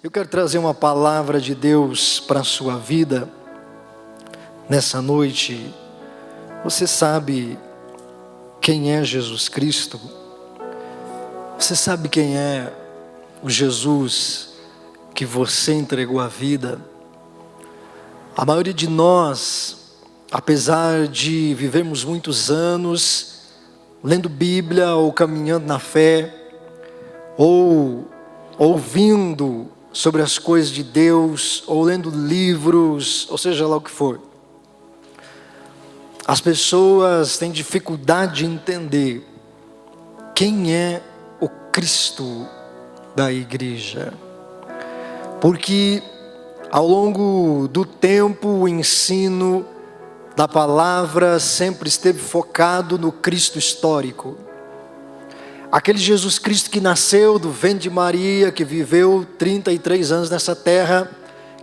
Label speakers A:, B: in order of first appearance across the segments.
A: Eu quero trazer uma palavra de Deus para a sua vida nessa noite. Você sabe quem é Jesus Cristo? Você sabe quem é o Jesus que você entregou a vida? A maioria de nós, apesar de vivermos muitos anos lendo Bíblia ou caminhando na fé, ou ouvindo sobre as coisas de Deus, ou lendo livros, ou seja lá o que for, as pessoas têm dificuldade de entender quem é o Cristo da igreja, porque ao longo do tempo o ensino da palavra sempre esteve focado no Cristo histórico. Aquele Jesus Cristo que nasceu do ventre de Maria, que viveu 33 anos nessa terra,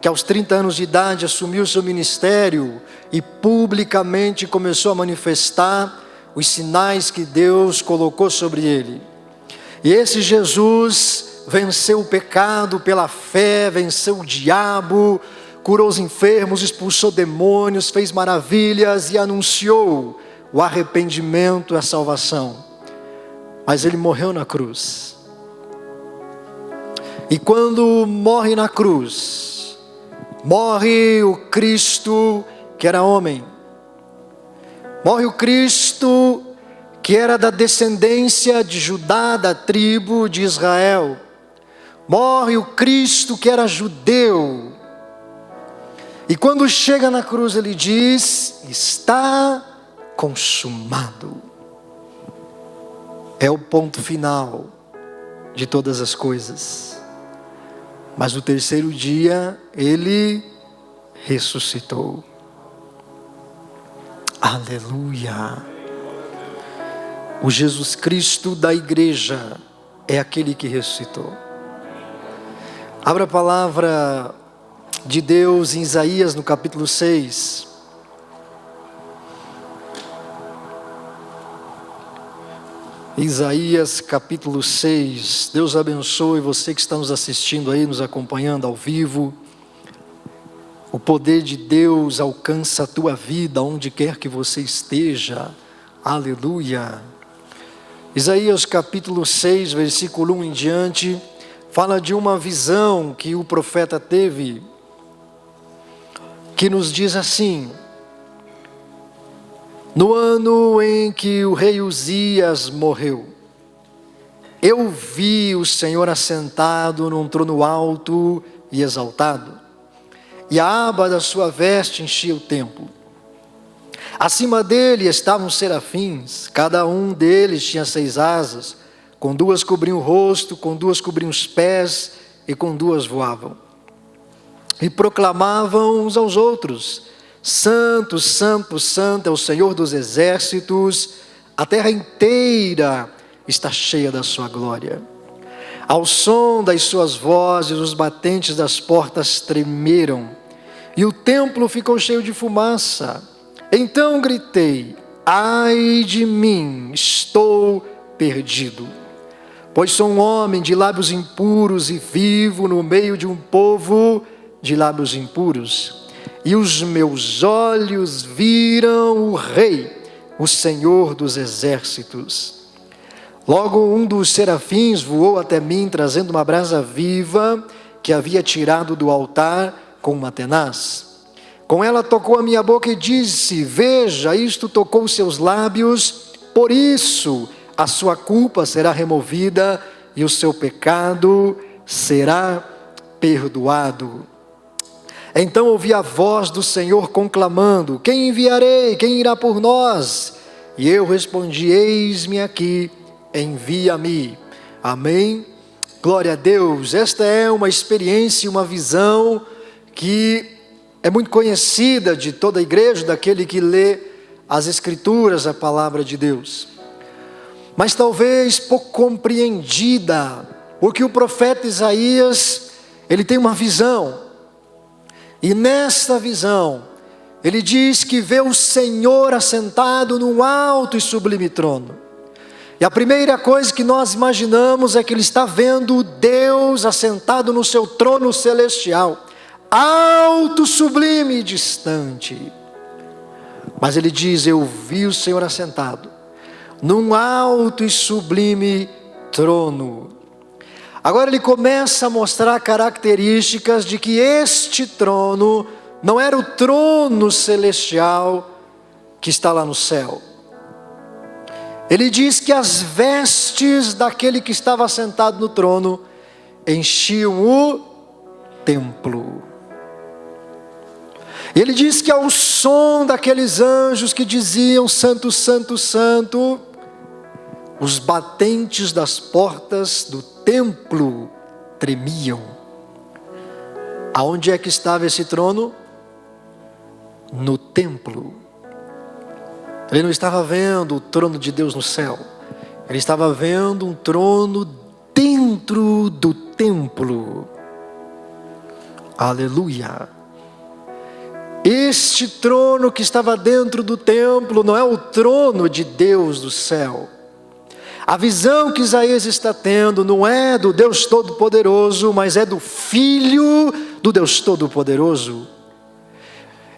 A: que aos 30 anos de idade assumiu seu ministério e publicamente começou a manifestar os sinais que Deus colocou sobre ele. E esse Jesus venceu o pecado pela fé, venceu o diabo, curou os enfermos, expulsou demônios, fez maravilhas e anunciou o arrependimento e a salvação. Mas ele morreu na cruz. E quando morre na cruz, morre o Cristo que era homem. Morre o Cristo que era da descendência de Judá, da tribo de Israel. Morre o Cristo que era judeu. E quando chega na cruz ele diz: está consumado. É o ponto final de todas as coisas. Mas no terceiro dia ele ressuscitou. Aleluia! O Jesus Cristo da igreja é aquele que ressuscitou. Abra a palavra de Deus em Isaías no capítulo 6. Isaías capítulo 6, Deus abençoe você que está nos assistindo aí, nos acompanhando ao vivo. O poder de Deus alcança a tua vida, onde quer que você esteja, aleluia. Isaías capítulo 6, versículo 1 em diante, fala de uma visão que o profeta teve, que nos diz assim: no ano em que o rei Uzias morreu, eu vi o Senhor assentado num trono alto e exaltado, e a aba da sua veste enchia o templo. Acima dele estavam serafins, cada um deles tinha 6 asas, com 2 cobriam o rosto, com 2 cobriam os pés, e com 2 voavam. E proclamavam uns aos outros: Santo, Santo, Santo é o Senhor dos exércitos, a terra inteira está cheia da sua glória. Ao som das suas vozes, os batentes das portas tremeram, e o templo ficou cheio de fumaça. Então gritei: ai de mim, estou perdido, pois sou um homem de lábios impuros e vivo no meio de um povo de lábios impuros. E os meus olhos viram o Rei, o Senhor dos exércitos. Logo um dos serafins voou até mim, trazendo uma brasa viva que havia tirado do altar com uma tenaz. Com ela tocou a minha boca e disse: veja, isto tocou os seus lábios, por isso a sua culpa será removida e o seu pecado será perdoado. Então ouvi a voz do Senhor conclamando: quem enviarei? Quem irá por nós? E eu respondi: eis-me aqui, envia-me. Amém? Glória a Deus. Esta é uma experiência, uma visão que é muito conhecida de toda a igreja, daquele que lê as Escrituras, a palavra de Deus. Mas talvez pouco compreendida, porque o profeta Isaías, ele tem uma visão. E nesta visão, ele diz que vê o Senhor assentado num alto e sublime trono. E a primeira coisa que nós imaginamos é que ele está vendo Deus assentado no seu trono celestial, alto, sublime e distante. Mas ele diz: eu vi o Senhor assentado num alto e sublime trono. Agora ele começa a mostrar características de que este trono não era o trono celestial que está lá no céu. Ele diz que as vestes daquele que estava sentado no trono enchiam o templo. Ele diz que ao som daqueles anjos que diziam: Santo, Santo, Santo, os batentes das portas do templo tremiam. Aonde é que estava esse trono? No templo. Ele não estava vendo o trono de Deus no céu. Ele estava vendo um trono dentro do templo. Aleluia. Este trono que estava dentro do templo não é o trono de Deus do céu. A visão que Isaías está tendo não é do Deus Todo-Poderoso, mas é do Filho do Deus Todo-Poderoso.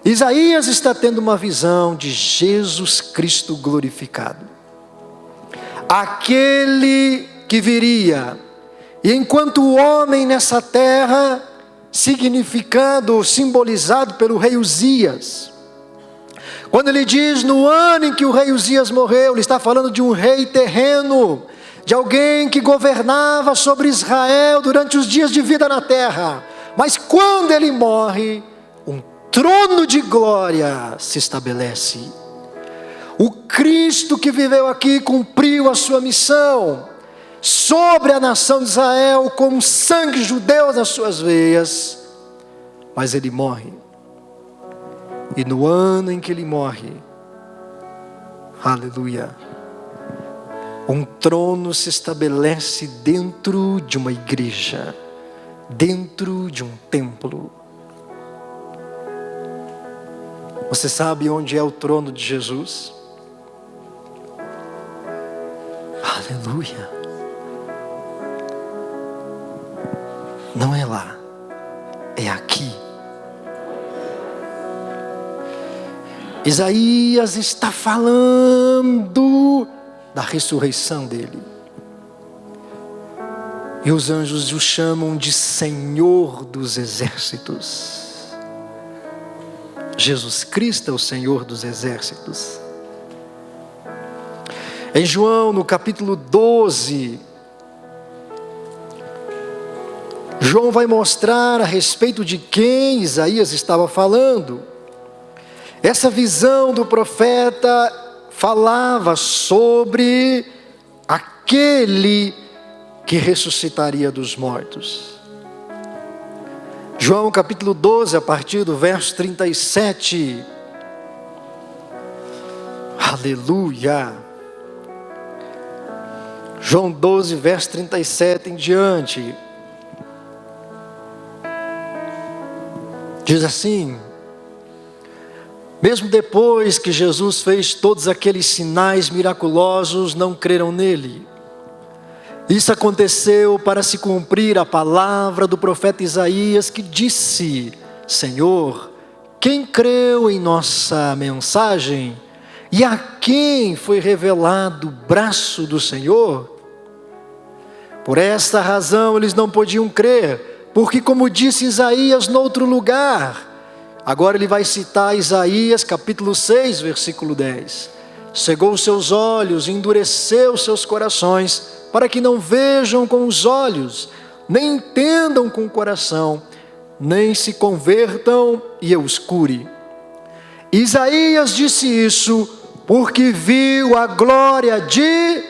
A: Isaías está tendo uma visão de Jesus Cristo glorificado. Aquele que viria, e enquanto o homem nessa terra, significado, simbolizado pelo rei Uzias. Quando ele diz no ano em que o rei Uzias morreu, ele está falando de um rei terreno, de alguém que governava sobre Israel durante os dias de vida na terra. Mas quando ele morre, um trono de glória se estabelece. O Cristo que viveu aqui cumpriu a sua missão sobre a nação de Israel com sangue judeu nas suas veias, mas ele morre. E no ano em que ele morre, aleluia, um trono se estabelece dentro de uma igreja, dentro de um templo. Você sabe onde é o trono de Jesus? Aleluia. Não é lá, é aqui. Isaías está falando da ressurreição dele. E os anjos o chamam de Senhor dos Exércitos. Jesus Cristo é o Senhor dos Exércitos. Em João, no capítulo 12, João vai mostrar a respeito de quem Isaías estava falando. Essa visão do profeta falava sobre aquele que ressuscitaria dos mortos. João capítulo 12, a partir do verso 37. Aleluia. João 12, verso 37 em diante. Diz assim: mesmo depois que Jesus fez todos aqueles sinais miraculosos, não creram nele. Isso aconteceu para se cumprir a palavra do profeta Isaías, que disse: Senhor, quem creu em nossa mensagem? E a quem foi revelado o braço do Senhor? Por esta razão eles não podiam crer, porque como disse Isaías noutro lugar, agora ele vai citar Isaías capítulo 6, versículo 10. Cegou seus olhos, endureceu seus corações, para que não vejam com os olhos, nem entendam com o coração, nem se convertam e eu os cure. Isaías disse isso porque viu a glória de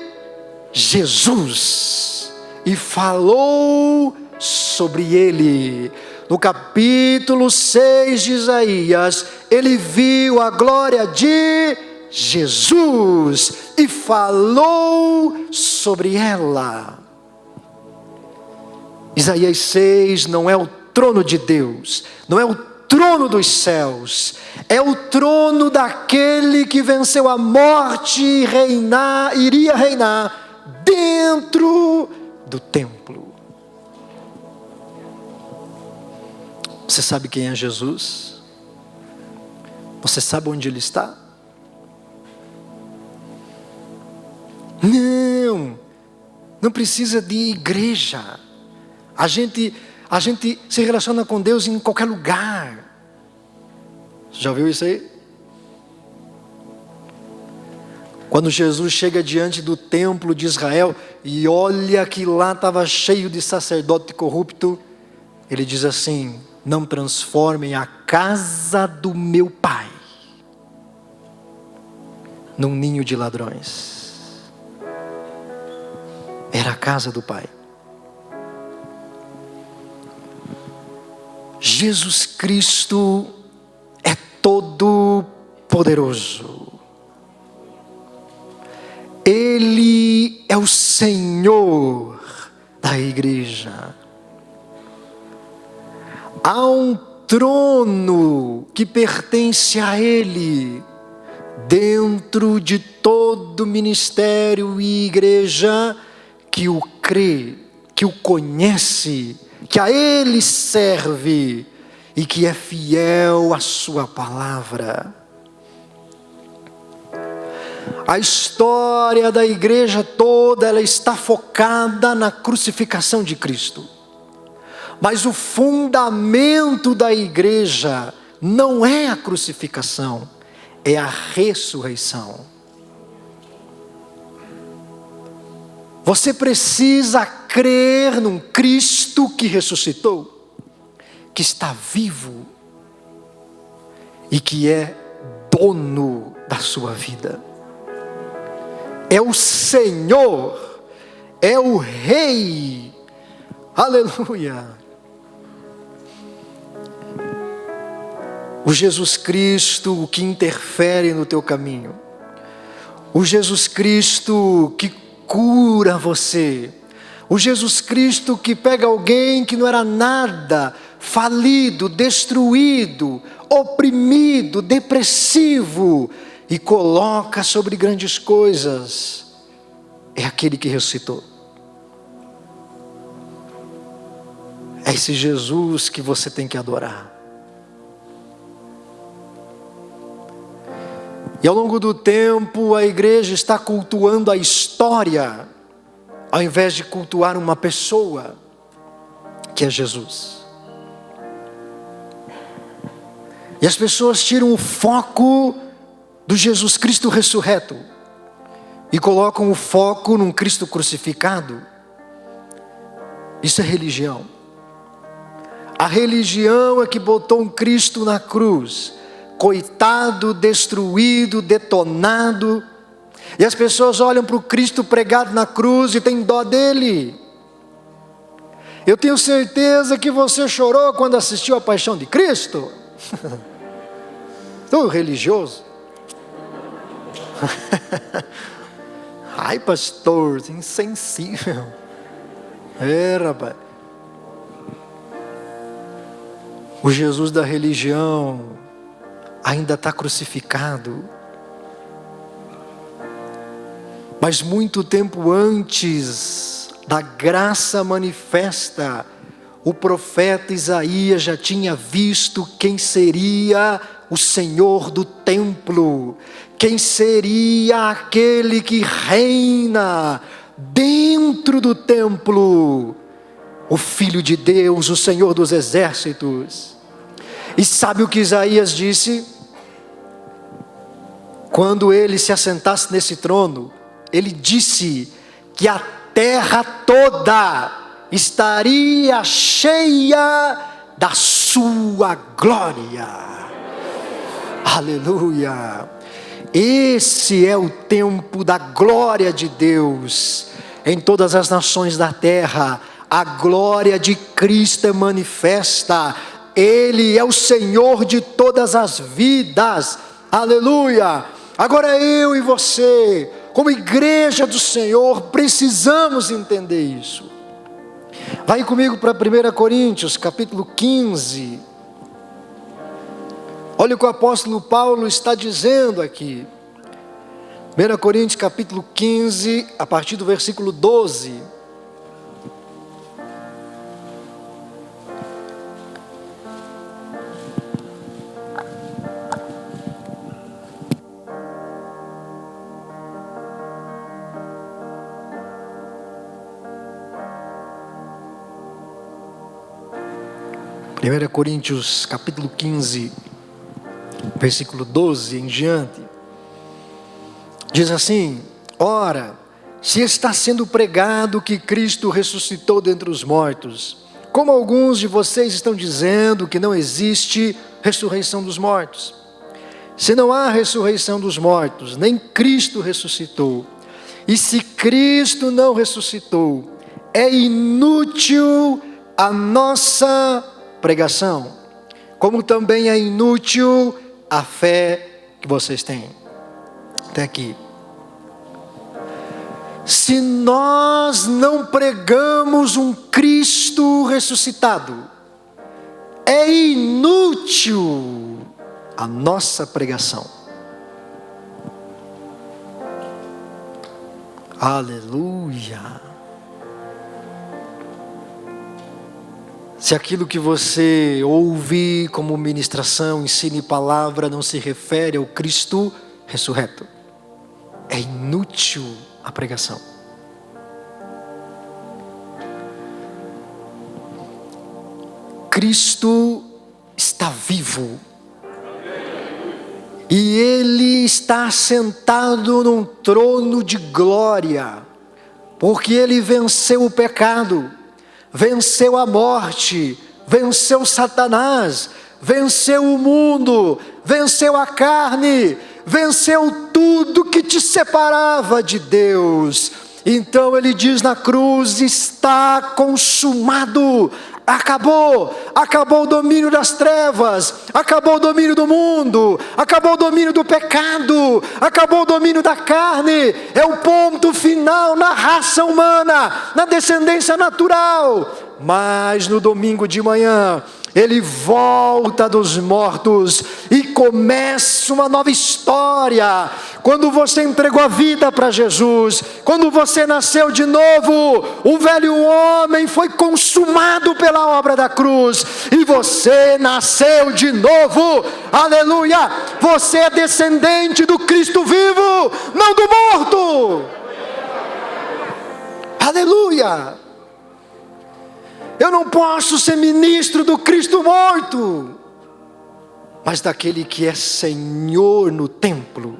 A: Jesus e falou sobre ele. No capítulo 6 de Isaías, ele viu a glória de Jesus e falou sobre ela. Isaías 6 não é o trono de Deus, não é o trono dos céus, é o trono daquele que venceu a morte e iria reinar dentro do templo. Você sabe quem é Jesus? Você sabe onde Ele está? Não precisa de igreja. A gente se relaciona com Deus em qualquer lugar. Já ouviu isso aí? Quando Jesus chega diante do templo de Israel e olha que lá estava cheio de sacerdote corrupto, Ele diz assim: não transformem a casa do meu Pai num ninho de ladrões. Era a casa do Pai. Jesus Cristo é todo poderoso. Ele é o Senhor da igreja. Há um trono que pertence a Ele, dentro de todo ministério e igreja que o crê, que o conhece, que a Ele serve e que é fiel à sua palavra. A história da igreja toda, ela está focada na crucificação de Cristo. Mas o fundamento da igreja não é a crucificação, é a ressurreição. Você precisa crer num Cristo que ressuscitou, que está vivo e que é dono da sua vida. É o Senhor, é o Rei. Aleluia. O Jesus Cristo que interfere no teu caminho. O Jesus Cristo que cura você. O Jesus Cristo que pega alguém que não era nada, falido, destruído, oprimido, depressivo, e coloca sobre grandes coisas. É aquele que ressuscitou. É esse Jesus que você tem que adorar. E ao longo do tempo a igreja está cultuando a história, ao invés de cultuar uma pessoa, que é Jesus. E as pessoas tiram o foco do Jesus Cristo ressurreto e colocam o foco num Cristo crucificado. Isso é religião. A religião é que botou um Cristo na cruz, coitado, destruído, detonado, e as pessoas olham para o Cristo pregado na cruz e têm dó dele. Eu tenho certeza que você chorou quando assistiu a Paixão de Cristo. Tão religioso. Ai, pastor, insensível. Rapaz. O Jesus da religião ainda está crucificado. Mas muito tempo antes da graça manifesta, o profeta Isaías já tinha visto quem seria o Senhor do templo, quem seria aquele que reina dentro do templo, o Filho de Deus, o Senhor dos exércitos. E sabe o que Isaías disse? Quando ele se assentasse nesse trono, ele disse que a terra toda estaria cheia da sua glória. Aleluia! Esse é o tempo da glória de Deus. Em todas as nações da terra, a glória de Cristo é manifesta. Ele é o Senhor de todas as vidas. Aleluia! Agora eu e você, como igreja do Senhor, precisamos entender isso. Vai comigo para 1 Coríntios, capítulo 15. Olha o que o apóstolo Paulo está dizendo aqui. 1 Coríntios capítulo 15, a partir do versículo 12. Primeira Coríntios capítulo 15, versículo 12 em diante. Diz assim: ora, se está sendo pregado que Cristo ressuscitou dentre os mortos, como alguns de vocês estão dizendo que não existe ressurreição dos mortos. Se não há ressurreição dos mortos, nem Cristo ressuscitou, e se Cristo não ressuscitou, é inútil a nossa pregação, como também é inútil a fé que vocês têm. Até aqui. Se nós não pregamos um Cristo ressuscitado, é inútil a nossa pregação. Aleluia. Se aquilo que você ouve como ministração, ensino e palavra não se refere ao Cristo ressurreto, é inútil a pregação. Cristo está vivo. E Ele está sentado num trono de glória, porque Ele venceu o pecado, venceu a morte, venceu Satanás, venceu o mundo, venceu a carne, venceu tudo que te separava de Deus. Então Ele diz na cruz: está consumado. Acabou o domínio das trevas, acabou o domínio do mundo, acabou o domínio do pecado, acabou o domínio da carne. É o ponto final na raça humana, na descendência natural. Mas no domingo de manhã, Ele volta dos mortos e começa uma nova história. Quando você entregou a vida para Jesus, quando você nasceu de novo, o velho homem foi consumado pela obra da cruz, e você nasceu de novo. Aleluia! Você é descendente do Cristo vivo, não do morto. Aleluia! Eu não posso ser ministro do Cristo morto, mas daquele que é Senhor no templo.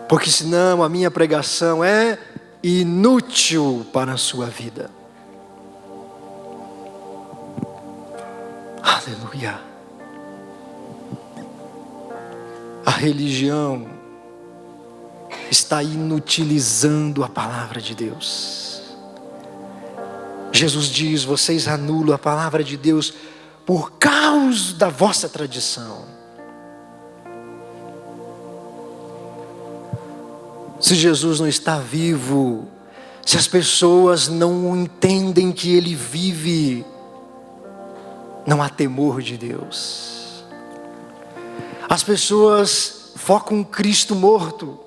A: Porque senão a minha pregação é inútil para a sua vida. Aleluia. A religião está inutilizando a palavra de Deus. Jesus diz: vocês anulam a palavra de Deus por causa da vossa tradição. Se Jesus não está vivo, se as pessoas não entendem que Ele vive, não há temor de Deus. As pessoas focam um Cristo morto,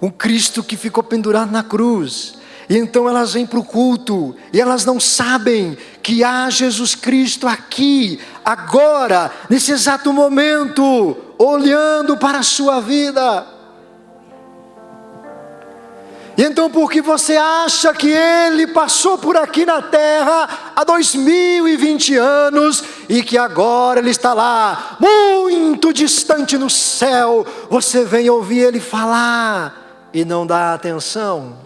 A: um Cristo que ficou pendurado na cruz. E então elas vêm para o culto, e elas não sabem que há Jesus Cristo aqui, agora, nesse exato momento, olhando para a sua vida. E então, porque você acha que Ele passou por aqui na terra há 2020 anos, e que agora Ele está lá, muito distante no céu, você vem ouvir Ele falar e não dá atenção.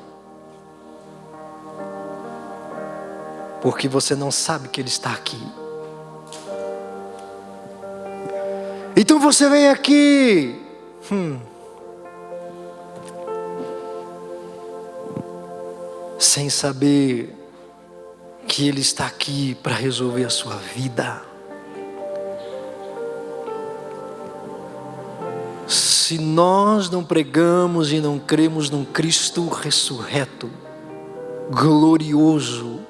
A: Porque você não sabe que Ele está aqui. Então você vem aqui, sem saber que Ele está aqui para resolver a sua vida. Se nós não pregamos e não cremos num Cristo ressurreto, glorioso,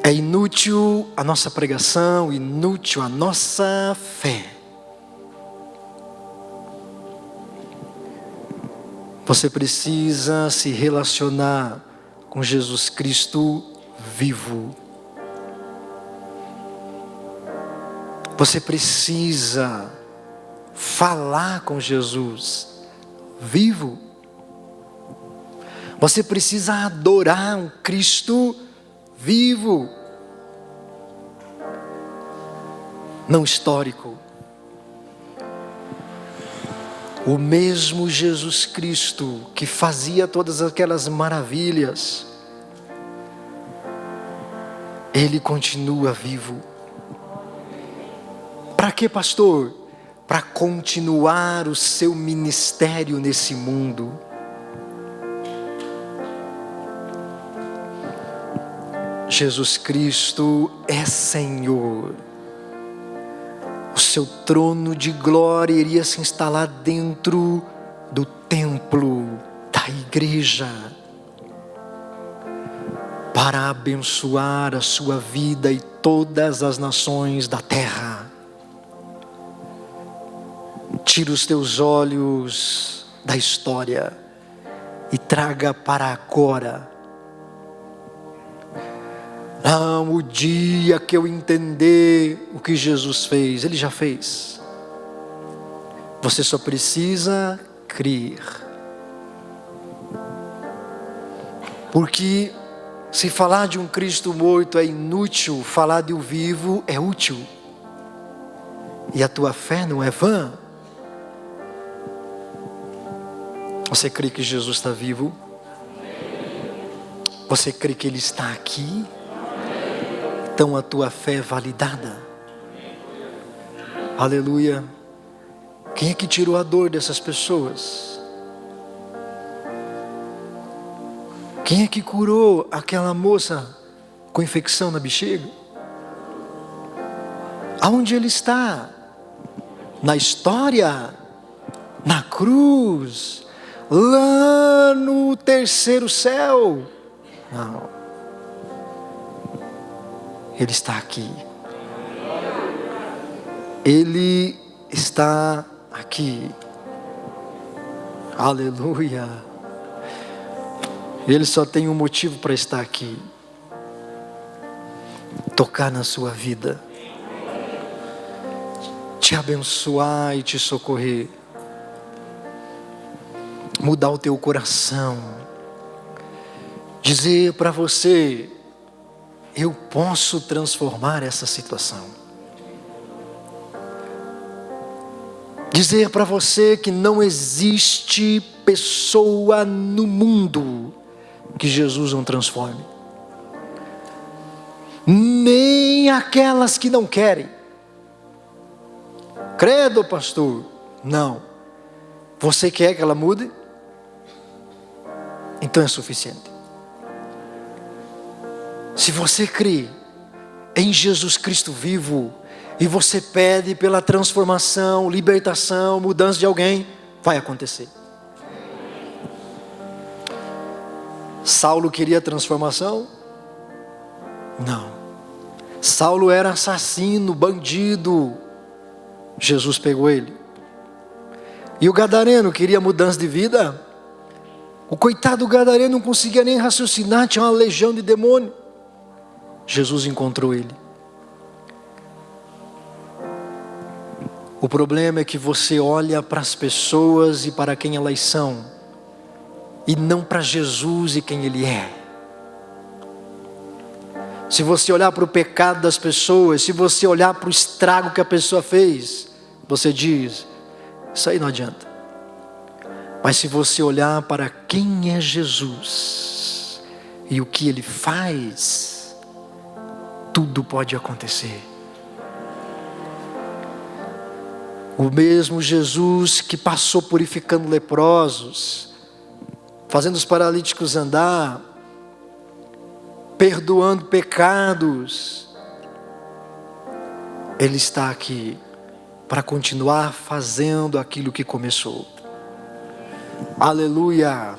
A: é inútil a nossa pregação, inútil a nossa fé. Você precisa se relacionar com Jesus Cristo vivo. Você precisa falar com Jesus vivo. Você precisa adorar um Cristo vivo, não histórico. O mesmo Jesus Cristo que fazia todas aquelas maravilhas, Ele continua vivo. Para quê, pastor? Para continuar o seu ministério nesse mundo. Jesus Cristo é Senhor. O seu trono de glória iria se instalar dentro do templo da igreja, para abençoar a sua vida e todas as nações da terra. Tira os teus olhos da história e traga para agora. O dia que eu entender o que Jesus fez, Ele já fez. Você só precisa crer. Porque se falar de um Cristo morto é inútil, falar de um vivo é útil. E a tua fé não é vã. Você crê que Jesus está vivo? Você crê que Ele está aqui? Então a tua fé é validada. Aleluia. Quem é que tirou a dor dessas pessoas? Quem é que curou aquela moça com infecção na bexiga? Aonde Ele está? Na história? Na cruz? Lá no terceiro céu? Não. Ele está aqui. Ele está aqui. Aleluia. Ele só tem um motivo para estar aqui: tocar na sua vida, te abençoar e te socorrer, mudar o teu coração, dizer para você: eu posso transformar essa situação. Dizer para você que não existe pessoa no mundo que Jesus não transforme. Nem aquelas que não querem. Credo, pastor. Não. Você quer que ela mude? Então é suficiente. Se você crê em Jesus Cristo vivo, e você pede pela transformação, libertação, mudança de alguém, vai acontecer. Saulo queria transformação? Não. Saulo era assassino, bandido. Jesus pegou ele. E o gadareno queria mudança de vida? O coitado gadareno não conseguia nem raciocinar, tinha uma legião de demônio. Jesus encontrou ele. O problema é que você olha para as pessoas e para quem elas são, e não para Jesus e quem Ele é. Se você olhar para o pecado das pessoas, se você olhar para o estrago que a pessoa fez, você diz: isso aí não adianta. Mas se você olhar para quem é Jesus e o que Ele faz, tudo pode acontecer. O mesmo Jesus que passou purificando leprosos, fazendo os paralíticos andar, perdoando pecados, Ele está aqui para continuar fazendo aquilo que começou. Aleluia!